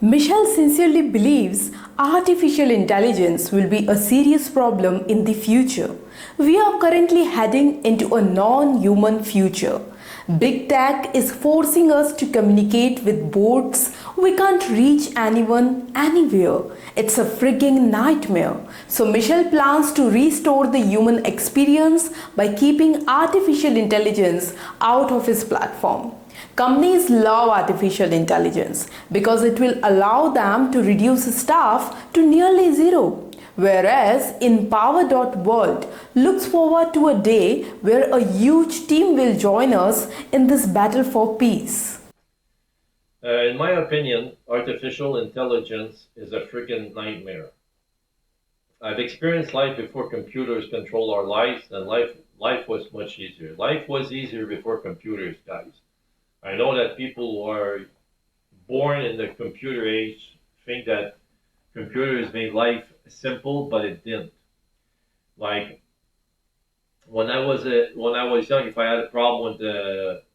Michelle sincerely believes artificial intelligence will be a serious problem in the future. We are currently heading into a non human future. Big tech is forcing us to communicate with bots. We can't reach anyone anywhere. It's a frigging nightmare. So, Michelle plans to restore the human experience by keeping artificial intelligence out of his platform. Companies love artificial intelligence because it will allow them to reduce staff to nearly zero. Whereas in Power.world looks forward to a day where a huge team will join us in this battle for peace. In my opinion, artificial intelligence is a freaking nightmare. I've experienced life before computers control our lives, and life was much easier. Life was easier before computers, guys. I know that people who are born in the computer age think that computers made life simple, but it didn't. Like when I was young, if I had a problem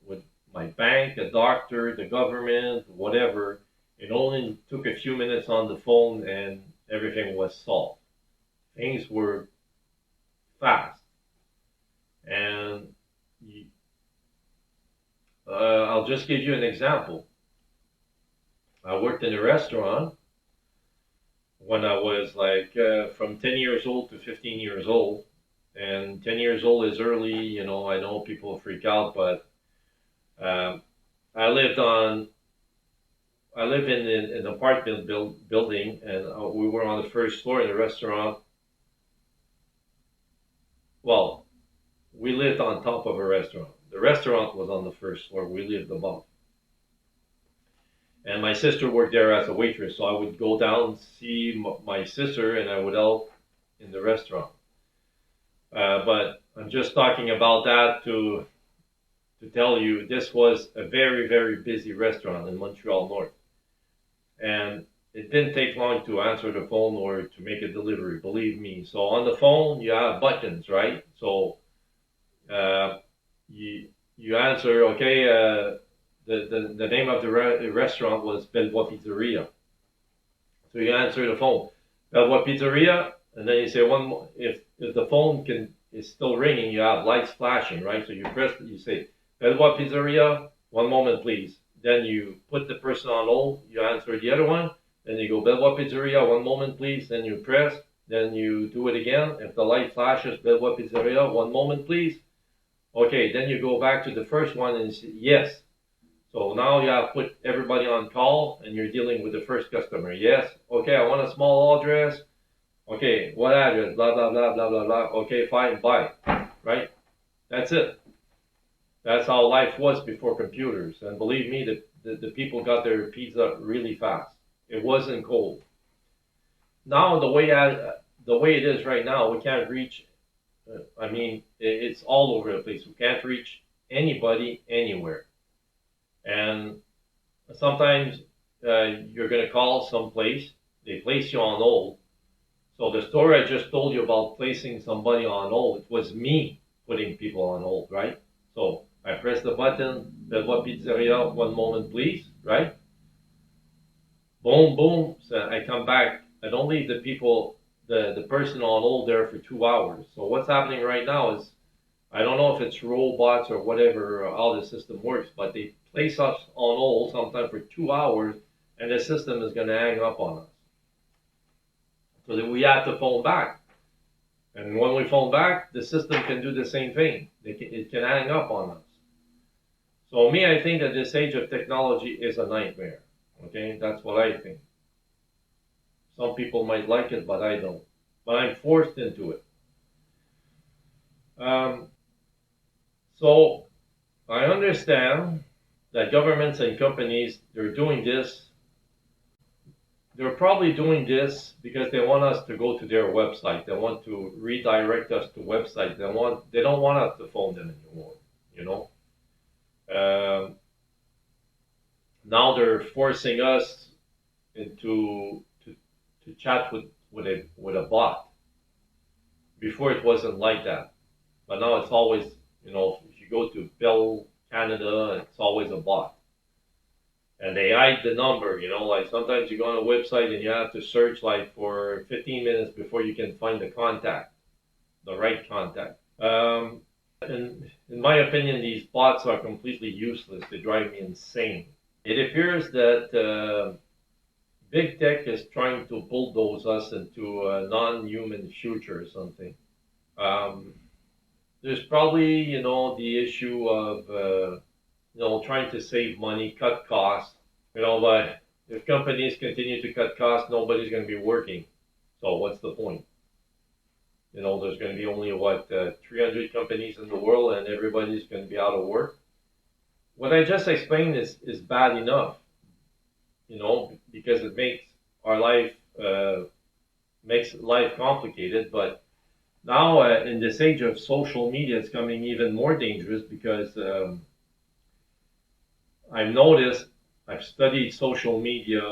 with my bank, a doctor, the government, whatever, it only took a few minutes on the phone and everything was solved. Things were fast, and I'll just give you an example. I worked in a restaurant when I was like from 10 years old to 15 years old. And 10 years old is early, I know people freak out, but um, I lived in an apartment building, and we were on the first floor in the restaurant. Well, we lived on top of a restaurant. The restaurant was on the first floor. We lived above. And my sister worked there as a waitress, so I would go down see my sister, and I would help in the restaurant. But I'm just talking about that to tell you this was a very, very busy restaurant in Montreal North. And it didn't take long to answer the phone or to make a delivery, believe me. So on the phone, you have buttons, right? So uh, you answer, okay, the name of the restaurant was Belvoir Pizzeria. So you answer the phone, Belvoir Pizzeria, and then you say one more. If the phone is still ringing, you have lights flashing, right? So you say Belvoir Pizzeria, one moment please. Then you put the person on hold, you answer the other one, then you go Belvoir Pizzeria, one moment please, then you press, then you do it again. If the light flashes, Belvoir Pizzeria, one moment please. Okay, then you go back to the first one and say yes. So now you have put everybody on call and you're dealing with the first customer. Yes, okay, I want a small address. Okay, what address? Blah, blah, blah, blah, blah, blah. Okay, fine, bye. Right? That's it. That's how life was before computers. And believe me, the people got their pizza really fast. It wasn't cold. Now, the way it is right now, we can't reach, it's all over the place. We can't reach anybody anywhere. And sometimes you're going to call someplace, they place you on hold. So the story I just told you about placing somebody on hold, it was me putting people on hold, right? So I press the button, Belvoir Pizzeria, one moment please, right? Boom, boom, so I come back. I don't leave the person on hold there for 2 hours. So what's happening right now is, I don't know if it's robots or whatever, or how the system works, but they place us on hold sometimes for 2 hours, and the system is going to hang up on us. So that we have to phone back. And when we phone back, the system can do the same thing. It can hang up on us. So me, I think that this age of technology is a nightmare. Okay, that's what I think. Some people might like it, but I don't. But I'm forced into it. So I understand that governments and companies, they're probably doing this because they want us to go to their website. They want to redirect us to website. They don't want us to phone them anymore. You know. Now they're forcing us into to chat with a bot. Before it wasn't like that, but now it's always, if you go to Bell Canada, it's always a bot. and they hide the number. Like sometimes you go on a website and you have to search like for 15 minutes before you can find the right contact. And in my opinion, these bots are completely useless. They drive me insane. It appears that big tech is trying to bulldoze us into a non-human future or something. Um, there's probably, the issue of, trying to save money, cut costs. But if companies continue to cut costs, nobody's going to be working. So what's the point? There's going to be only 300 companies in the world, and everybody's going to be out of work. What I just explained is bad enough, because it makes life complicated. But now, in this age of social media, it's becoming even more dangerous because I've studied social media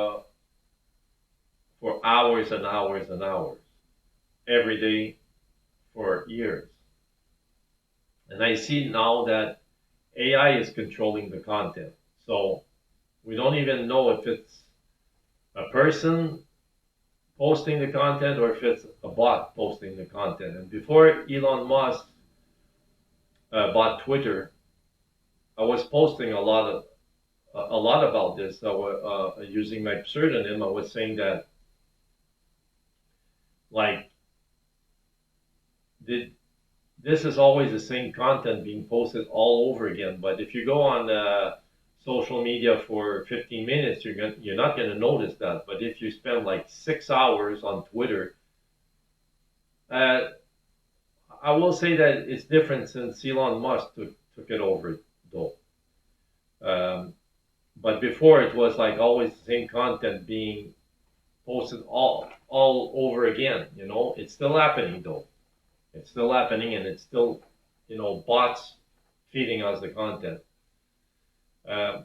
for hours and hours and hours, every day for years. And I see now that AI is controlling the content. So we don't even know if it's a person posting the content or if it's a bot posting the content. And before Elon Musk bought Twitter, I was posting a lot about this. Using my pseudonym, I was saying that, like, this is always the same content being posted all over again. But if you go on social media for 15 minutes, you're not going to notice that. But if you spend like 6 hours on Twitter, I will say that it's different since Elon Musk took it over, though. But before, it was like always the same content being posted all over again. It's still happening, though. It's still happening, and it's still, bots feeding us the content. I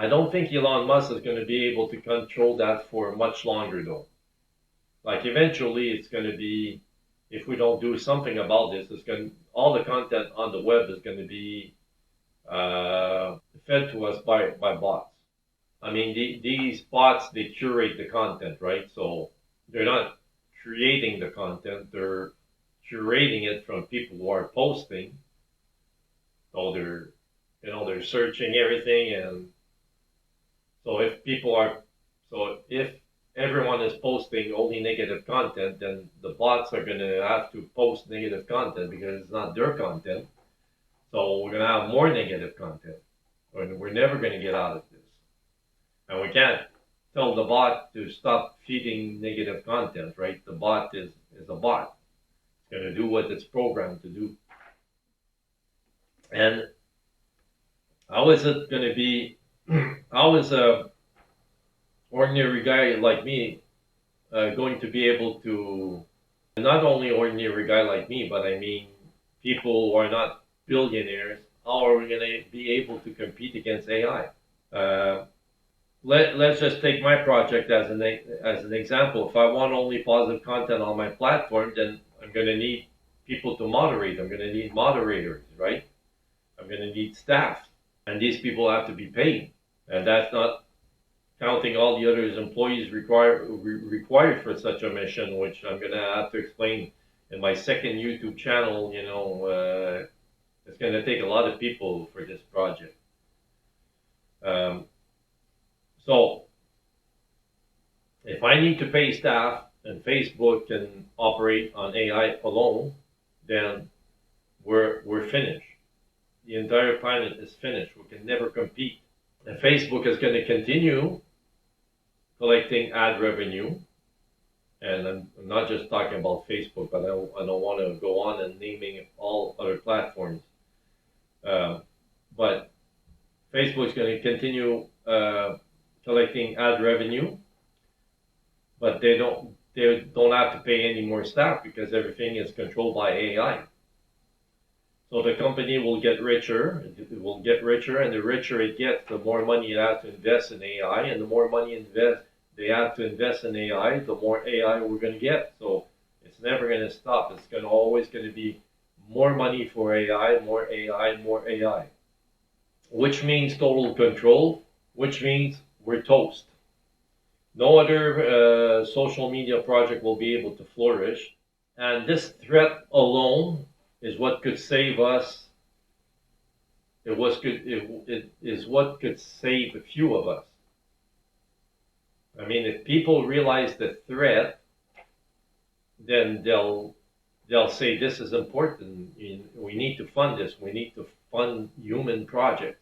don't think Elon Musk is going to be able to control that for much longer, though. Like, eventually, it's going to be, if we don't do something about this, all the content on the web is going to be fed to us by bots. I mean, these bots, they curate the content, right? So they're not creating the content, they're curating it from people who are posting. So they're searching everything, and so if everyone is posting only negative content, then the bots are going to have to post negative content because it's not their content. So we're going to have more negative content, and we're never going to get out of this. And we can't tell the bot to stop feeding negative content, right? The bot is a bot. It's going to do what it's programmed to do. And how is it going to be? How is a ordinary guy like me going to be able to? Not only ordinary guy like me, but I mean people who are not billionaires. How are we going to be able to compete against AI? Let's just take my project as an example. If I want only positive content on my platform, then I'm going to need people to moderate. I'm going to need moderators, right? I'm going to need staff. And these people have to be paid. And that's not counting all the other employees required for such a mission, which I'm going to have to explain in my second YouTube channel. It's going to take a lot of people for this project. So if I need to pay staff and Facebook can operate on AI alone, then we're finished. The entire planet is finished. We can never compete. And Facebook is going to continue collecting ad revenue. And I'm not just talking about Facebook, but I don't want to go on and naming all other platforms. But Facebook is going to continue collecting ad revenue, but they don't have to pay any more staff because everything is controlled by AI. So the company will get richer, and the richer it gets, the more money it has to invest in AI, and the more money they have to invest in AI, the more AI we're going to get. So it's never going to stop. It's always going to be more money for AI, more AI, more AI, which means total control which means we're toast. No other social media project will be able to flourish. And this threat alone is what could save us. It is what could save a few of us. I mean, if people realize the threat, then they'll say this is important. We need to fund this. We need to fund human projects.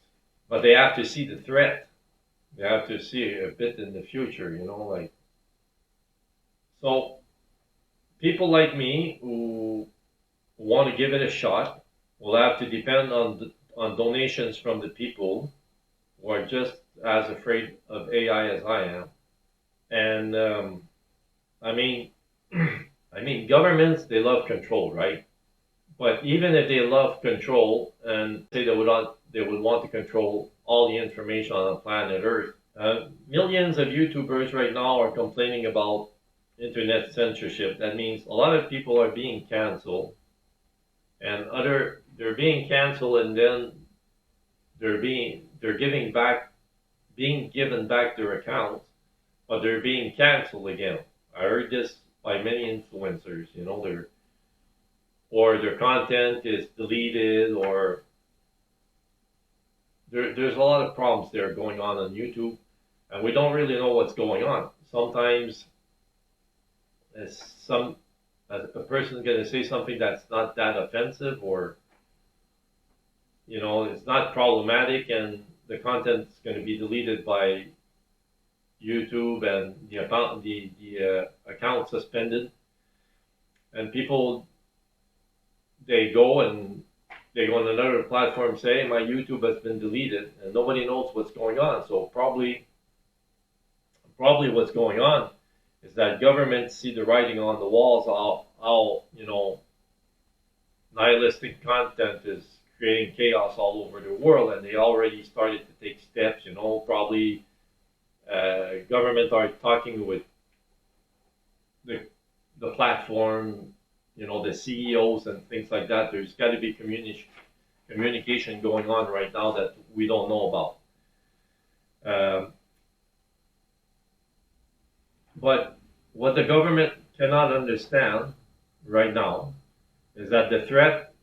But they have to see the threat. They have to see a bit in the future, like. So people like me who want to give it a shot will have to depend on donations from the people who are just as afraid of AI as I am. And I mean, governments, they love control, right? But even if they love control and say they would want to control all the information on planet Earth, millions of YouTubers right now are complaining about internet censorship. That means a lot of people are being canceled, and they're being canceled, and then they're being given back their accounts, but they're being canceled again. I heard this by many influencers. Their content is deleted, or there's a lot of problems there going on YouTube, and we don't really know what's going on. Sometimes a person's going to say something that's not that offensive, or it's not problematic, and the content's going to be deleted by YouTube, and the account suspended, and people they go on another platform, say my YouTube has been deleted, and nobody knows what's going on. So probably what's going on is that governments see the writing on the walls, how nihilistic content is creating chaos all over the world, and they already started to take steps. Probably government are talking with the platform, the CEOs and things like that. There's got to be communication going on right now that we don't know about. But what the government cannot understand right now is that the threat,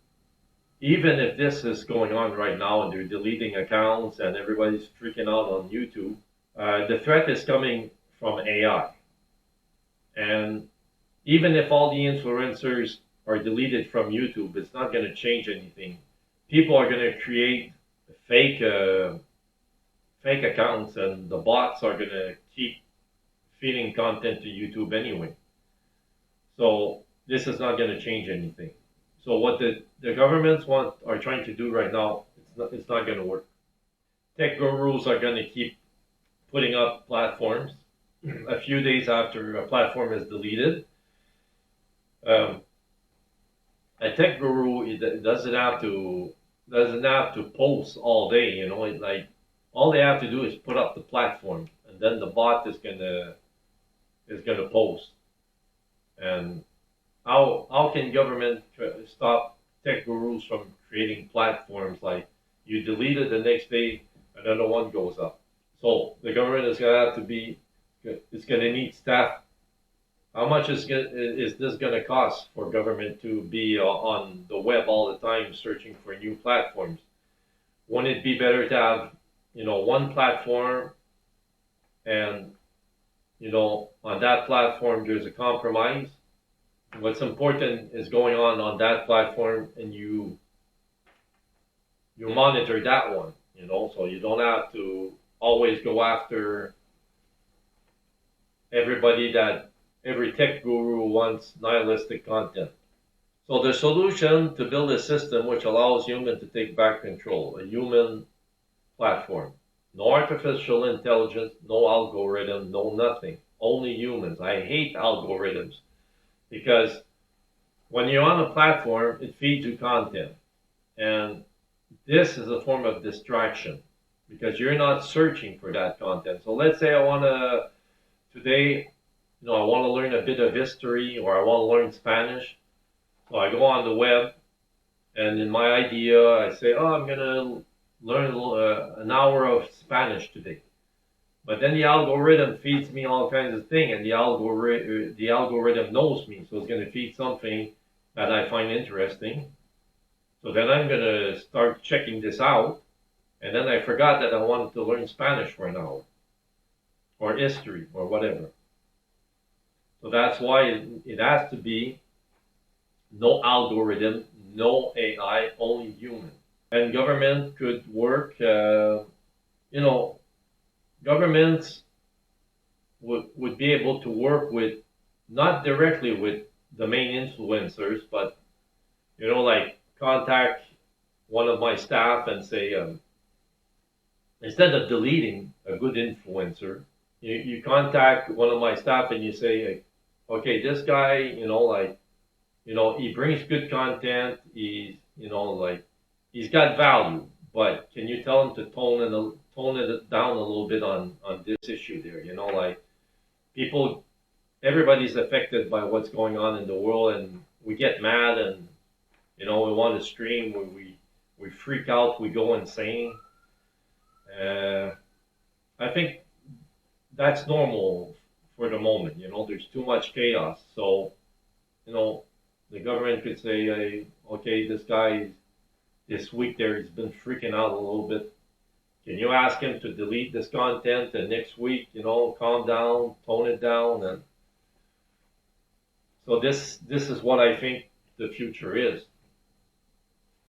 even if this is going on right now and they're deleting accounts and everybody's freaking out on YouTube, the threat is coming from AI. And even if all the influencers are deleted from YouTube, it's not going to change anything. People are going to create fake accounts, and the bots are going to keep feeding content to YouTube anyway. So this is not going to change anything. So what the governments are trying to do right now, it's not going to work. Tech gurus are going to keep putting up platforms a few days after a platform is deleted. A tech guru doesn't have to post all day. Like all they have to do is put up the platform, and then the bot is gonna post. And how can government stop tech gurus from creating platforms? Like you delete it the next day, another one goes up. So the government is gonna need staff. How much is this going to cost for government to be on the web all the time searching for new platforms? Wouldn't it be better to have, one platform, and, on that platform there's a compromise? What's important is going on that platform, and you monitor that one, so you don't have to always go after every tech guru wants nihilistic content. So the solution to build a system which allows humans to take back control, a human platform. No artificial intelligence, no algorithm, no nothing. Only humans. I hate algorithms because when you're on a platform, it feeds you content. And this is a form of distraction because you're not searching for that content. So let's say today, I want to learn a bit of history, or I want to learn Spanish. So I go on the web, and in my idea, I say, I'm going to learn an hour of Spanish today. But then the algorithm feeds me all kinds of things, and the algorithm knows me, so it's going to feed something that I find interesting. So then I'm going to start checking this out, and then I forgot that I wanted to learn Spanish for an hour, or history, or whatever. So that's why it has to be no algorithm, no AI, only human. And government could work, governments would be able to work with, not directly with the main influencers, but, like contact one of my staff and say, instead of deleting a good influencer, you contact one of my staff and you say, okay, this guy, he brings good content. He's got value, but can you tell him to tone it down a little bit on this issue there? People, everybody's affected by what's going on in the world, and we get mad, and we want to stream where we freak out, we go insane. I think that's normal for the moment. There's too much chaos, so the government could say, okay, this guy this week there he's been freaking out a little bit. Can you ask him to delete this content, and next week, calm down, tone it down, and so this is what I think the future is.